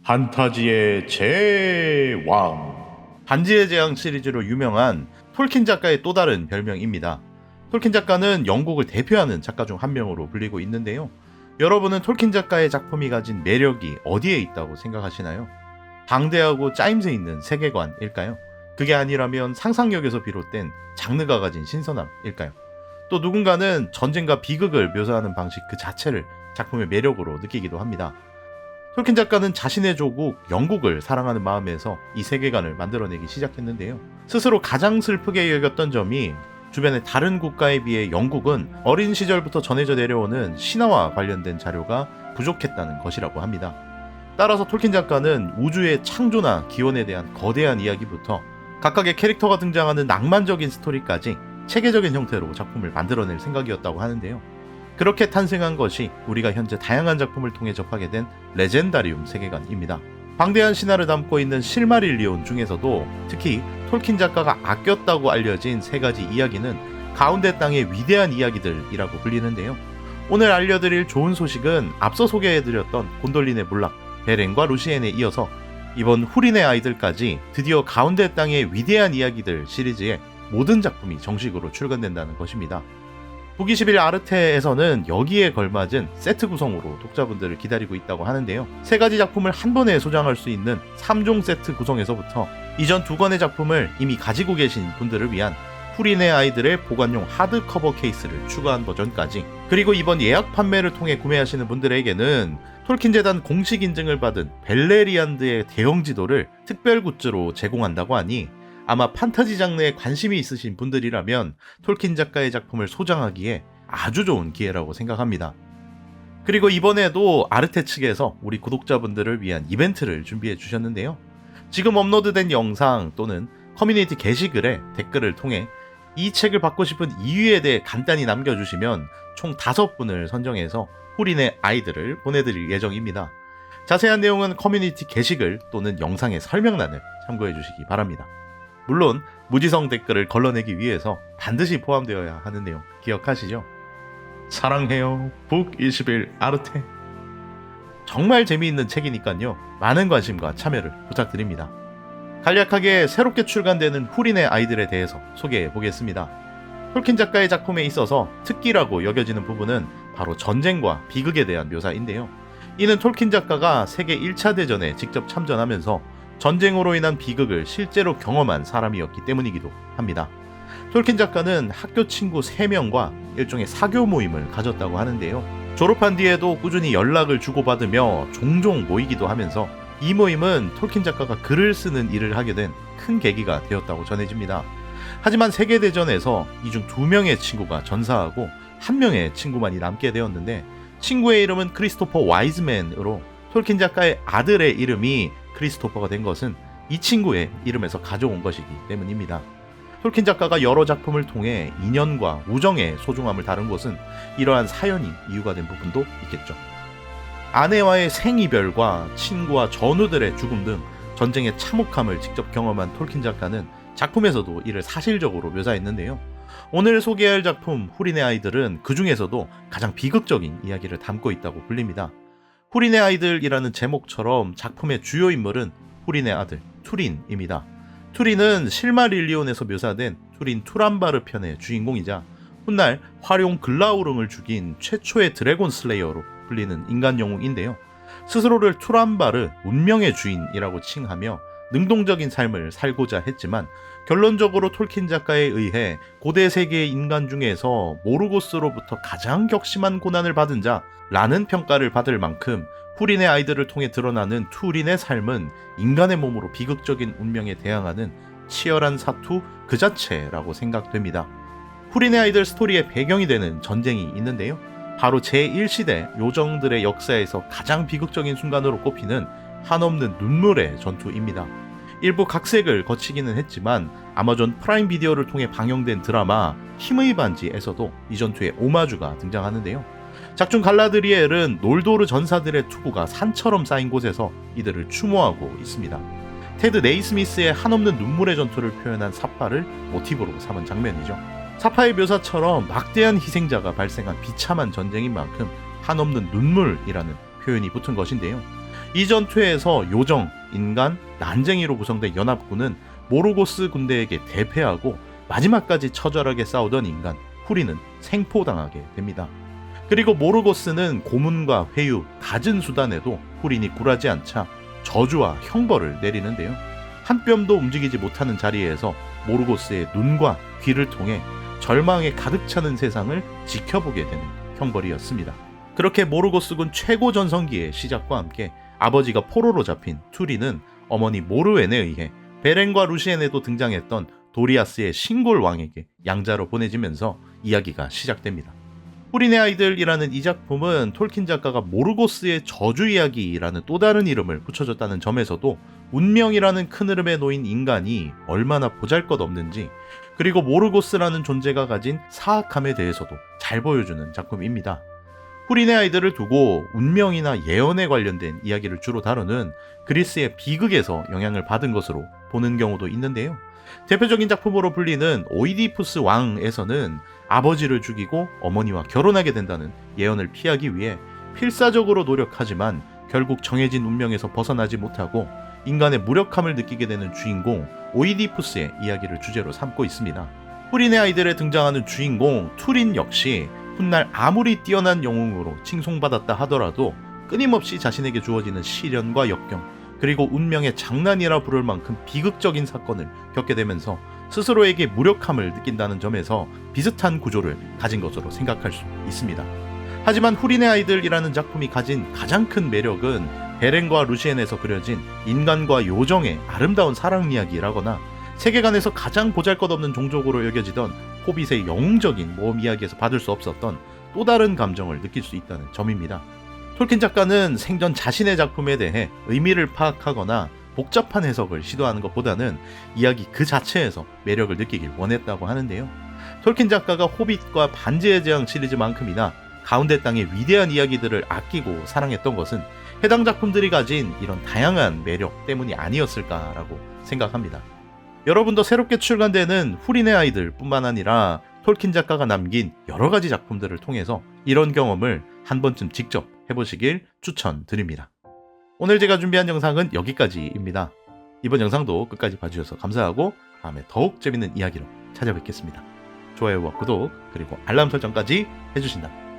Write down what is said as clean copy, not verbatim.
판타지의 제왕. 반지의 제왕 시리즈로 유명한 톨킨 작가의 또 다른 별명입니다. 톨킨 작가는 영국을 대표하는 작가 중 한 명으로 불리고 있는데요. 여러분은 톨킨 작가의 작품이 가진 매력이 어디에 있다고 생각하시나요? 방대하고 짜임새 있는 세계관일까요? 그게 아니라면 상상력에서 비롯된 장르가 가진 신선함일까요? 또 누군가는 전쟁과 비극을 묘사하는 방식 그 자체를 작품의 매력으로 느끼기도 합니다. 톨킨 작가는 자신의 조국 영국을 사랑하는 마음에서 이 세계관을 만들어내기 시작했는데요. 스스로 가장 슬프게 여겼던 점이 주변의 다른 국가에 비해 영국은 어린 시절부터 전해져 내려오는 신화와 관련된 자료가 부족했다는 것이라고 합니다. 따라서 톨킨 작가는 우주의 창조나 기원에 대한 거대한 이야기부터 각각의 캐릭터가 등장하는 낭만적인 스토리까지 체계적인 형태로 작품을 만들어낼 생각이었다고 하는데요. 그렇게 탄생한 것이 우리가 현재 다양한 작품을 통해 접하게 된 레젠다리움 세계관입니다. 방대한 신화를 담고 있는 실마릴리온 중에서도 특히 톨킨 작가가 아꼈다고 알려진 세 가지 이야기는 가운데 땅의 위대한 이야기들이라고 불리는데요. 오늘 알려드릴 좋은 소식은 앞서 소개해드렸던 곤돌린의 몰락, 베렌과 루시엔에 이어서 이번 후린의 아이들까지 드디어 가운데 땅의 위대한 이야기들 시리즈의 모든 작품이 정식으로 출간된다는 것입니다. 북21 아르테에서는 여기에 걸맞은 세트 구성으로 독자분들을 기다리고 있다고 하는데요. 세 가지 작품을 한 번에 소장할 수 있는 3종 세트 구성에서부터 이전 두 권의 작품을 이미 가지고 계신 분들을 위한 후린의 아이들의 보관용 하드커버 케이스를 추가한 버전까지, 그리고 이번 예약 판매를 통해 구매하시는 분들에게는 톨킨 재단 공식 인증을 받은 벨레리안드의 대형 지도를 특별 굿즈로 제공한다고 하니 아마 판타지 장르에 관심이 있으신 분들이라면 톨킨 작가의 작품을 소장하기에 아주 좋은 기회라고 생각합니다. 그리고 이번에도 아르테 측에서 우리 구독자분들을 위한 이벤트를 준비해 주셨는데요. 지금 업로드된 영상 또는 커뮤니티 게시글에 댓글을 통해 이 책을 받고 싶은 이유에 대해 간단히 남겨주시면 총 5분을 선정해서 후린의 아이들을 보내드릴 예정입니다. 자세한 내용은 커뮤니티 게시글 또는 영상의 설명란을 참고해 주시기 바랍니다. 물론 무지성 댓글을 걸러내기 위해서 반드시 포함되어야 하는 내용 기억하시죠? 사랑해요 북21 아르테. 정말 재미있는 책이니까요, 많은 관심과 참여를 부탁드립니다. 간략하게 새롭게 출간되는 후린의 아이들에 대해서 소개해 보겠습니다. 톨킨 작가의 작품에 있어서 특기라고 여겨지는 부분은 바로 전쟁과 비극에 대한 묘사인데요. 이는 톨킨 작가가 세계 1차 대전에 직접 참전하면서 전쟁으로 인한 비극을 실제로 경험한 사람이었기 때문이기도 합니다. 톨킨 작가는 학교 친구 3명과 일종의 사교 모임을 가졌다고 하는데요. 졸업한 뒤에도 꾸준히 연락을 주고받으며 종종 모이기도 하면서 이 모임은 톨킨 작가가 글을 쓰는 일을 하게 된 큰 계기가 되었다고 전해집니다. 하지만 세계대전에서 이 중 2명의 친구가 전사하고 1명의 친구만이 남게 되었는데, 친구의 이름은 크리스토퍼 와이즈맨으로 톨킨 작가의 아들의 이름이 크리스토퍼가 된 것은 이 친구의 이름에서 가져온 것이기 때문입니다. 톨킨 작가가 여러 작품을 통해 인연과 우정의 소중함을 다룬 것은 이러한 사연이 이유가 된 부분도 있겠죠. 아내와의 생이별과 친구와 전우들의 죽음 등 전쟁의 참혹함을 직접 경험한 톨킨 작가는 작품에서도 이를 사실적으로 묘사했는데요. 오늘 소개할 작품 후린의 아이들은 그 중에서도 가장 비극적인 이야기를 담고 있다고 불립니다. 후린의 아이들이라는 제목처럼 작품의 주요 인물은 후린의 아들 투린입니다. 투린은 실마릴리온에서 묘사된 투린 투람바르 편의 주인공이자 훗날 화룡 글라우릉을 죽인 최초의 드래곤 슬레이어로 불리는 인간 영웅인데요. 스스로를 투람바르 운명의 주인이라고 칭하며 능동적인 삶을 살고자 했지만 결론적으로 톨킨 작가에 의해 고대 세계의 인간 중에서 모르고스로부터 가장 격심한 고난을 받은 자라는 평가를 받을 만큼 후린의 아이들을 통해 드러나는 투린의 삶은 인간의 몸으로 비극적인 운명에 대항하는 치열한 사투 그 자체라고 생각됩니다. 후린의 아이들 스토리의 배경이 되는 전쟁이 있는데요. 바로 제1시대 요정들의 역사에서 가장 비극적인 순간으로 꼽히는 한없는 눈물의 전투입니다. 일부 각색을 거치기는 했지만 아마존 프라임 비디오를 통해 방영된 드라마 힘의 반지에서도 이 전투에 오마주가 등장하는데요. 작중 갈라드리엘은 놀도르 전사들의 투구가 산처럼 쌓인 곳에서 이들을 추모하고 있습니다. 테드 네이스미스의 한없는 눈물의 전투를 표현한 사파를 모티브로 삼은 장면이죠. 사파의 묘사처럼 막대한 희생자가 발생한 비참한 전쟁인 만큼 한없는 눈물이라는 표현이 붙은 것인데요. 이 전투에서 요정, 인간, 난쟁이로 구성된 연합군은 모르고스 군대에게 대패하고 마지막까지 처절하게 싸우던 인간 후리는 생포당하게 됩니다. 그리고 모르고스는 고문과 회유, 갖은 수단에도 후린이 굴하지 않자 저주와 형벌을 내리는데요. 한 뼘도 움직이지 못하는 자리에서 모르고스의 눈과 귀를 통해 절망에 가득 차는 세상을 지켜보게 되는 형벌이었습니다. 그렇게 모르고스군 최고 전성기의 시작과 함께 아버지가 포로로 잡힌 투리는 어머니 모르웬에 의해 베렌과 루시엔에도 등장했던 도리아스의 신골 왕에게 양자로 보내지면서 이야기가 시작됩니다. 후린의 아이들이라는 이 작품은 톨킨 작가가 모르고스의 저주 이야기라는 또 다른 이름을 붙여줬다는 점에서도 운명이라는 큰 흐름에 놓인 인간이 얼마나 보잘것없는지, 그리고 모르고스라는 존재가 가진 사악함에 대해서도 잘 보여주는 작품입니다. 후린의 아이들을 두고 운명이나 예언에 관련된 이야기를 주로 다루는 그리스의 비극에서 영향을 받은 것으로 보는 경우도 있는데요. 대표적인 작품으로 불리는 오이디푸스 왕에서는 아버지를 죽이고 어머니와 결혼하게 된다는 예언을 피하기 위해 필사적으로 노력하지만 결국 정해진 운명에서 벗어나지 못하고 인간의 무력함을 느끼게 되는 주인공 오이디푸스의 이야기를 주제로 삼고 있습니다. 후린의 아이들에 등장하는 주인공 투린 역시 훗날 아무리 뛰어난 영웅으로 칭송받았다 하더라도 끊임없이 자신에게 주어지는 시련과 역경, 그리고 운명의 장난이라 부를 만큼 비극적인 사건을 겪게 되면서 스스로에게 무력함을 느낀다는 점에서 비슷한 구조를 가진 것으로 생각할 수 있습니다. 하지만 후린의 아이들이라는 작품이 가진 가장 큰 매력은 베렌과 루시엔에서 그려진 인간과 요정의 아름다운 사랑 이야기라거나 세계관에서 가장 보잘것없는 종족으로 여겨지던 호빗의 영웅적인 모험 이야기에서 받을 수 없었던 또 다른 감정을 느낄 수 있다는 점입니다. 톨킨 작가는 생전 자신의 작품에 대해 의미를 파악하거나 복잡한 해석을 시도하는 것보다는 이야기 그 자체에서 매력을 느끼길 원했다고 하는데요. 톨킨 작가가 호빗과 반지의 제왕 시리즈만큼이나 가운데 땅의 위대한 이야기들을 아끼고 사랑했던 것은 해당 작품들이 가진 이런 다양한 매력 때문이 아니었을까라고 생각합니다. 여러분도 새롭게 출간되는 후린의 아이들 뿐만 아니라 톨킨 작가가 남긴 여러 가지 작품들을 통해서 이런 경험을 한 번쯤 직접 해보시길 추천드립니다. 오늘 제가 준비한 영상은 여기까지입니다. 이번 영상도 끝까지 봐주셔서 감사하고 다음에 더욱 재밌는 이야기로 찾아뵙겠습니다. 좋아요와 구독 그리고 알람 설정까지 해주신다면